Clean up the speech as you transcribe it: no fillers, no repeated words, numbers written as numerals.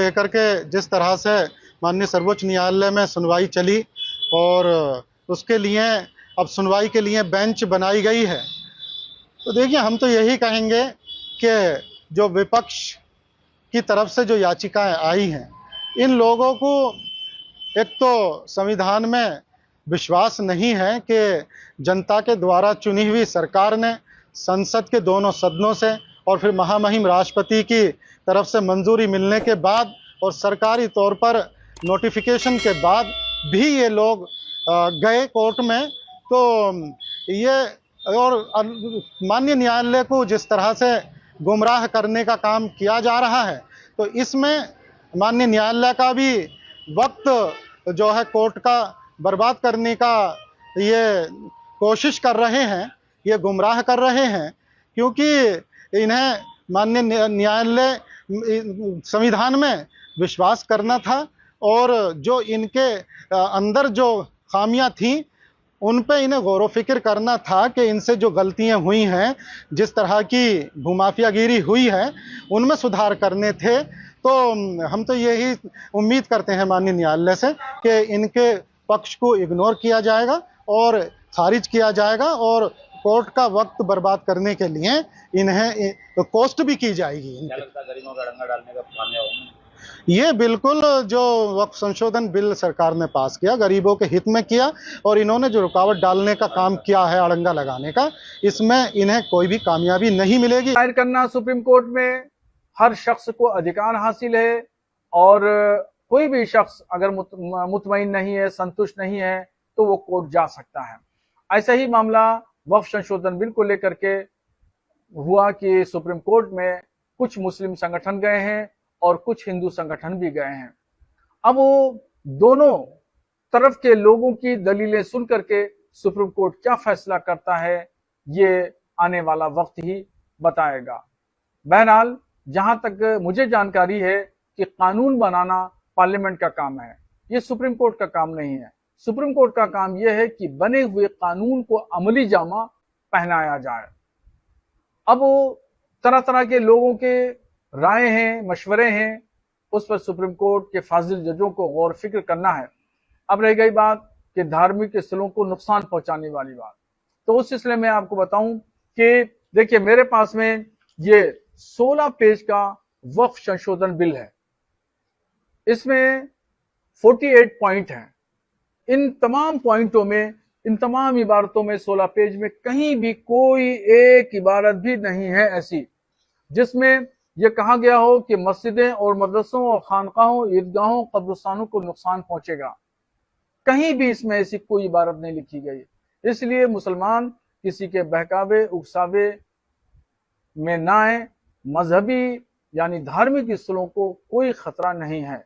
लेकर के जिस तरह से माननीय सर्वोच्च न्यायालय में सुनवाई चली और उसके लिए अब सुनवाई के लिए बेंच बनाई गई है, तो देखिए हम तो यही कहेंगे कि जो विपक्ष की तरफ से जो याचिकाएं आई हैं, इन लोगों को एक तो संविधान में विश्वास नहीं है कि जनता के द्वारा चुनी हुई सरकार ने संसद के दोनों सदनों से और फिर महामहिम राष्ट्रपति की तरफ से मंजूरी मिलने के बाद और सरकारी तौर पर नोटिफिकेशन के बाद भी ये लोग गए कोर्ट में। तो ये और माननीय न्यायालय को जिस तरह से गुमराह करने का काम किया जा रहा है, तो इसमें माननीय न्यायालय का भी वक्त जो है कोर्ट का बर्बाद करने का ये कोशिश कर रहे हैं, ये गुमराह कर रहे हैं, क्योंकि इन्हें माननीय न्यायालय संविधान में विश्वास करना था और जो इनके अंदर जो खामियां थी उन पे इन्हें गौर फिक्र करना था कि इनसे जो गलतियां हुई हैं, जिस तरह की भूमाफियागिरी हुई है, उनमें सुधार करने थे। तो हम तो यही उम्मीद करते हैं माननीय न्यायालय से कि इनके पक्ष को इग्नोर किया जाएगा और खारिज किया जाएगा और कोर्ट का वक्त बर्बाद करने के लिए इन्हें कोस्ट भी की जाएगी। ये बिल्कुल जो वक्फ संशोधन बिल सरकार ने पास किया, गरीबों के हित में किया और इन्होंने जो रुकावट डालने का काम किया है, अड़ंगा लगाने का, इसमें इन्हें कोई भी कामयाबी नहीं मिलेगी। दायर करना सुप्रीम कोर्ट में हर शख्स को अधिकार हासिल है और कोई भी शख्स अगर मुतमईन नहीं है, संतुष्ट नहीं है, तो वो कोर्ट जा सकता है। ऐसा ही मामला वक्फ संशोधन बिल को लेकर के हुआ कि सुप्रीम कोर्ट में कुछ मुस्लिम संगठन गए हैं और कुछ हिंदू संगठन भी गए हैं। अब वो दोनों तरफ के लोगों की दलीलें सुन करके सुप्रीम कोर्ट क्या फैसला करता है, ये आने वाला वक्त ही बताएगा। बहरहाल जहां तक मुझे जानकारी है कि कानून बनाना पार्लियामेंट का काम है, ये सुप्रीम कोर्ट का काम नहीं है। सुप्रीम कोर्ट का काम यह है कि बने हुए कानून को अमली जामा पहनाया जाए। अब तरह तरह के लोगों के राय हैं, मशवरे हैं, उस पर सुप्रीम कोर्ट के फाजिल जजों को गौर फिक्र करना है। अब रह गई बात कि धार्मिक स्थलों को नुकसान पहुंचाने वाली बात, तो उस सिलसिले में आपको बताऊं कि देखिए मेरे पास में ये 16 पेज का वक्फ संशोधन बिल है। इसमें 48 पॉइंट हैं। इन तमाम पॉइंटों में, इन तमाम इबारतों में 16 पेज में कहीं भी कोई एक इबारत भी नहीं है ऐसी जिसमें यह कहा गया हो कि मस्जिदें और मदरसों और खानकाहों, ईदगाहों, कब्रिस्तानों को नुकसान पहुंचेगा। कहीं भी इसमें ऐसी कोई इबारत नहीं लिखी गई। इसलिए मुसलमान किसी के बहकावे उकसावे में ना आए। मजहबी यानी धार्मिक स्थलों को कोई खतरा नहीं है।